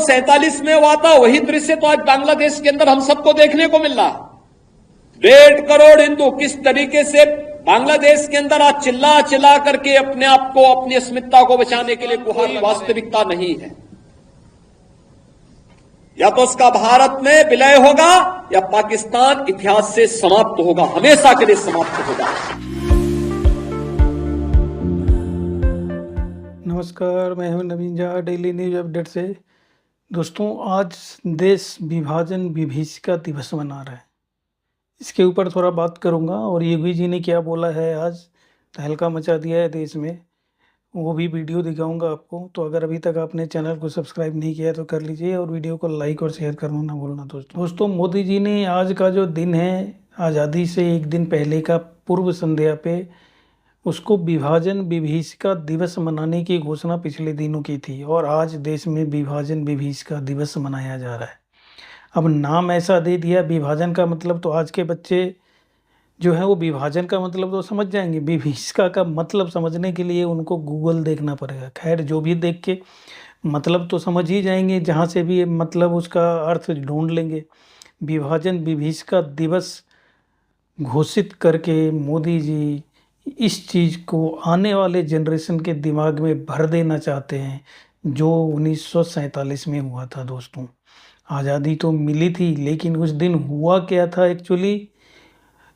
1947 में हुआ था वही दृश्य तो आज बांग्लादेश के अंदर हम सबको देखने को मिल रहा। 1.5 करोड़ हिंदू किस तरीके से बांग्लादेश के अंदर आज चिल्ला चिल्ला करके अपने आप को, अपनी अस्मिता को बचाने के लिए गुहार, वास्तविकता नहीं है। या तो उसका भारत में विलय होगा या पाकिस्तान इतिहास से समाप्त होगा, हमेशा के लिए समाप्त होगा। नमस्कार, मैं हूं नवीन झा, डेली न्यूज अपडेट से। दोस्तों, आज देश विभाजन विभीषिका दिवस मना रहा है। इसके ऊपर थोड़ा बात करूंगा और योगी जी ने क्या बोला है, आज तहलका मचा दिया है देश में, वो भी वीडियो दिखाऊंगा आपको। तो अगर अभी तक आपने चैनल को सब्सक्राइब नहीं किया तो कर लीजिए और वीडियो को लाइक और शेयर करना ना भूलना। दोस्तों, मोदी जी ने आज का जो दिन है, आज़ादी से एक दिन पहले का पूर्व संध्या पे उसको विभाजन विभीषिका दिवस मनाने की घोषणा पिछले दिनों की थी और आज देश में विभाजन विभीषिका दिवस मनाया जा रहा है। अब नाम ऐसा दे दिया विभाजन का मतलब, तो आज के बच्चे जो है वो विभाजन का मतलब तो समझ जाएंगे, विभीषिका का मतलब समझने के लिए उनको गूगल देखना पड़ेगा। खैर, जो भी देख के मतलब तो समझ ही जाएंगे, जहाँ से भी मतलब उसका अर्थ ढूंढ लेंगे। विभाजन विभीषिका दिवस घोषित करके मोदी जी इस चीज़ को आने वाले जनरेशन के दिमाग में भर देना चाहते हैं जो 1947 में हुआ था। दोस्तों, आज़ादी तो मिली थी, लेकिन उस दिन हुआ क्या था एक्चुअली,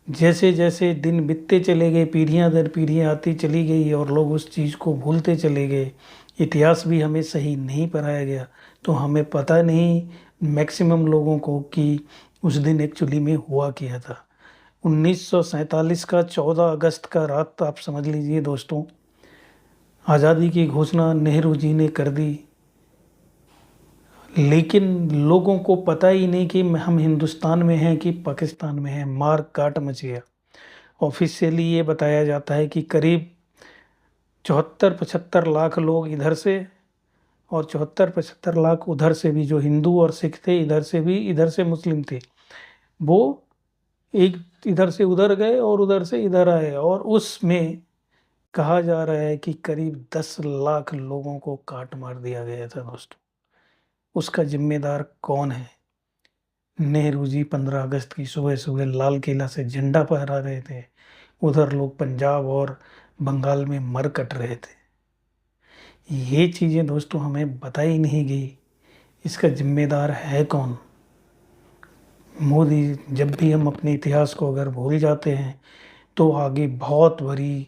जैसे जैसे दिन बीतते चले गए, पीढ़ियां दर पीढ़ियां आती चली गई और लोग उस चीज़ को भूलते चले गए। इतिहास भी हमें सही नहीं पढ़ाया गया, तो हमें पता नहीं मैक्सिमम लोगों को कि उस दिन एक्चुअली में हुआ क्या था। 1947 का 14 अगस्त का रात आप समझ लीजिए दोस्तों, आज़ादी की घोषणा नेहरू जी ने कर दी, लेकिन लोगों को पता ही नहीं कि हम हिंदुस्तान में हैं कि पाकिस्तान में हैं। मार काट मच गया। ऑफिशियली ये बताया जाता है कि करीब 74-75 लाख लोग इधर से और 74-75 लाख उधर से भी, जो हिंदू और सिख थे इधर से भी, इधर से मुस्लिम थे, वो एक इधर से उधर गए और उधर से इधर आए और उसमें कहा जा रहा है कि करीब 10 लाख लोगों को काट मार दिया गया था। दोस्तों, उसका जिम्मेदार कौन है? नेहरू जी 15 अगस्त की सुबह सुबह लाल किला से झंडा फहरा रहे थे, उधर लोग पंजाब और बंगाल में मर कट रहे थे। ये चीज़ें दोस्तों हमें बताई नहीं गई, इसका जिम्मेदार है कौन? मोदी, जब भी हम अपने इतिहास को अगर भूल जाते हैं तो आगे बहुत बड़ी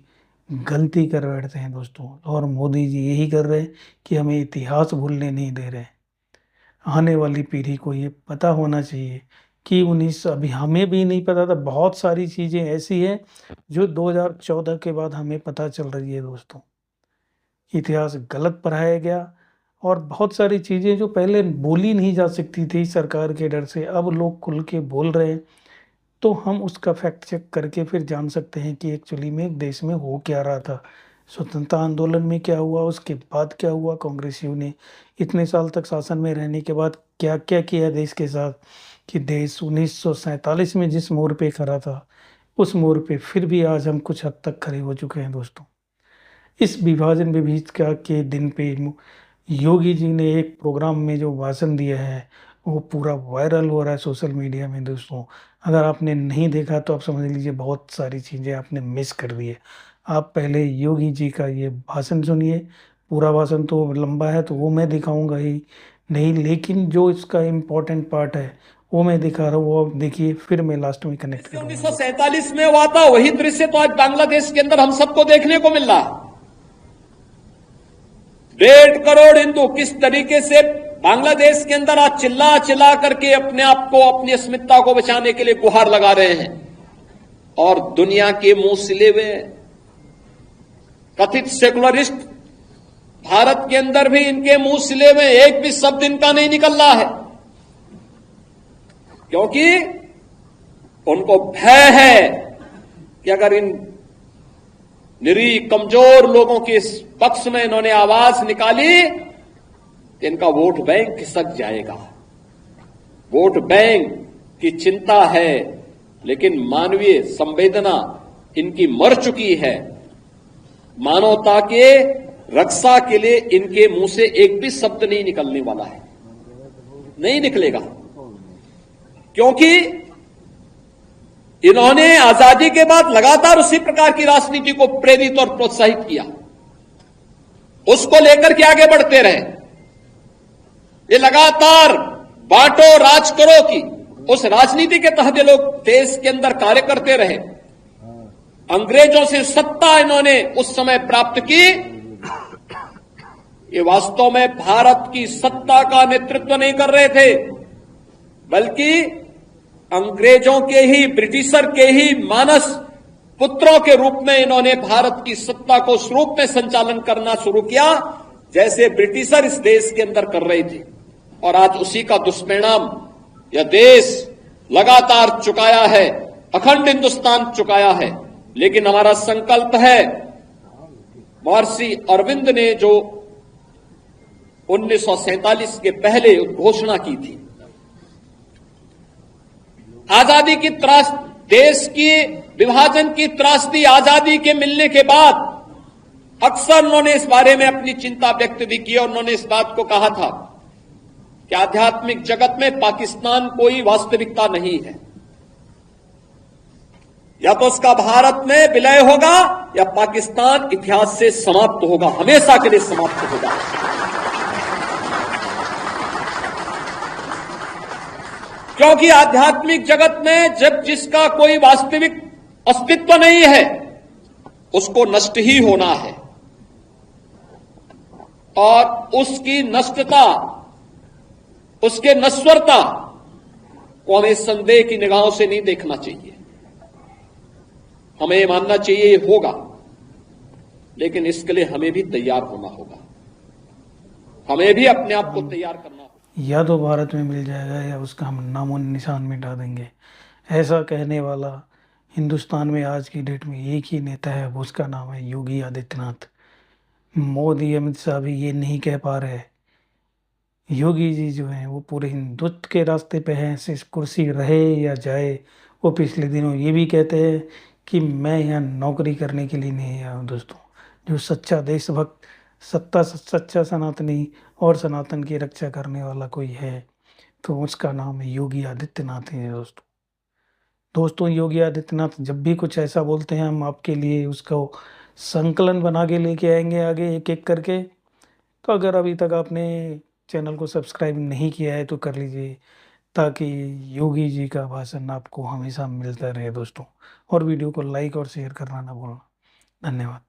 गलती कर बैठते हैं दोस्तों। और मोदी जी यही कर रहे हैं कि हमें इतिहास भूलने नहीं दे रहे। आने वाली पीढ़ी को ये पता होना चाहिए कि अभी हमें भी नहीं पता था, बहुत सारी चीज़ें ऐसी हैं जो 2014 के बाद हमें पता चल रही है। दोस्तों, इतिहास गलत पढ़ाया गया और बहुत सारी चीज़ें जो पहले बोली नहीं जा सकती थी सरकार के डर से, अब लोग खुल के बोल रहे हैं, तो हम उसका फैक्ट चेक करके फिर जान सकते हैं कि एक्चुअली में देश में हो क्या रहा था। स्वतंत्रता आंदोलन में क्या हुआ, उसके बाद क्या हुआ, कांग्रेसियों ने इतने साल तक शासन में रहने के बाद क्या क्या किया देश के साथ, कि देश 1947 में जिस मोड़ पे खड़ा था उस मोड़ पे फिर भी आज हम कुछ हद तक खड़े हो चुके हैं। दोस्तों, इस विभाजन विभीषिका के दिन पे योगी जी ने एक प्रोग्राम में जो भाषण दिया है वो पूरा वायरल हो रहा है सोशल मीडिया में। दोस्तों, अगर आपने नहीं देखा तो आप समझ लीजिए बहुत सारी चीज़ें आपने मिस कर दी है। आप पहले योगी जी का ये भाषण सुनिए, पूरा भाषण तो लंबा है तो वो मैं दिखाऊंगा ही नहीं, लेकिन जो इसका इम्पोर्टेंट पार्ट है वो मैं दिखा रहा हूँ, वो आप देखिए, फिर मैं लास्ट में कनेक्ट करूँगा। 1947 में हुआ था वही दृश्य तो आज बांग्लादेश के अंदर हम सबको देखने को मिल रहा। 1.5 करोड़ हिंदू किस तरीके से बांग्लादेश के अंदर आज चिल्ला चिल्ला करके अपने आप को, अपनी अस्मिता को बचाने के लिए गुहार लगा रहे हैं और दुनिया के मुंह सिले हुए कथित सेकुलरिस्ट भारत के अंदर भी इनके मुंह सिले हुए एक भी शब्द इनका नहीं निकल रहा है, क्योंकि उनको भय है कि अगर इन निरीह कमजोर लोगों के इस पक्ष में इन्होंने आवाज निकाली तो इनका वोट बैंक खिसक जाएगा। वोट बैंक की चिंता है, लेकिन मानवीय संवेदना इनकी मर चुकी है। मानवता के रक्षा के लिए इनके मुंह से एक भी शब्द नहीं निकलने वाला है। नहीं निकलेगा, क्योंकि इन्होंने आजादी के बाद लगातार उसी प्रकार की राजनीति को प्रेरित और प्रोत्साहित किया, उसको लेकर के आगे बढ़ते रहे। ये लगातार बांटो राज करो की उस राजनीति के तहत ये लोग देश के अंदर कार्य करते रहे। अंग्रेजों से सत्ता इन्होंने उस समय प्राप्त की। ये वास्तव में भारत की सत्ता का नेतृत्व नहीं कर रहे थे, बल्कि अंग्रेजों के ही, ब्रिटिशर के ही मानस पुत्रों के रूप में इन्होंने भारत की सत्ता को उस रूप में संचालन करना शुरू किया जैसे ब्रिटिशर इस देश के अंदर कर रहे थे। और आज उसी का दुष्परिणाम यह देश लगातार चुकाया है, अखंड हिंदुस्तान चुकाया है। लेकिन हमारा संकल्प है, महर्षि अरविंद ने जो 1947 के पहले घोषणा की थी, आजादी की त्रास, देश की विभाजन की त्रासदी आजादी के मिलने के बाद अक्सर उन्होंने इस बारे में अपनी चिंता व्यक्त भी की। और उन्होंने इस बात को कहा था कि आध्यात्मिक जगत में पाकिस्तान कोई वास्तविकता नहीं है, या तो उसका भारत में विलय होगा या पाकिस्तान इतिहास से समाप्त होगा, हमेशा के लिए समाप्त होगा। क्योंकि आध्यात्मिक जगत में जब जिसका कोई वास्तविक अस्तित्व नहीं है उसको नष्ट ही होना है, और उसकी नष्टता, उसके नश्वरता को हमें संदेह की निगाहों से नहीं देखना चाहिए। हमें मानना चाहिए ये होगा, लेकिन इसके लिए हमें भी तैयार होना होगा, हमें भी अपने आप को तैयार करना होगा। या तो भारत में मिल जाएगा या उसका हम नामो निशान मिटा देंगे, ऐसा कहने वाला हिंदुस्तान में आज की डेट में एक ही नेता है, वो उसका नाम है योगी आदित्यनाथ। मोदी, अमित शाह भी ये नहीं कह पा रहे। योगी जी जो हैं वो पूरे हिंदुत्व के रास्ते पे हैं, सिर्फ कुर्सी रहे या जाए। वो पिछले दिनों ये भी कहते हैं कि मैं यहाँ नौकरी करने के लिए नहीं आया हूँ। दोस्तों, जो सच्चा देशभक्त, सच्चा सनातनी और सनातन की रक्षा करने वाला कोई है तो उसका नाम है योगी आदित्यनाथ है। दोस्तों, योगी आदित्यनाथ जब भी कुछ ऐसा बोलते हैं, हम आपके लिए उसका संकलन बना के लेके आएंगे आगे एक एक करके। तो अगर अभी तक आपने चैनल को सब्सक्राइब नहीं किया है तो कर लीजिए, ताकि योगी जी का भाषण आपको हमेशा मिलता रहे दोस्तों। और वीडियो को लाइक और शेयर करना ना भूलना। धन्यवाद।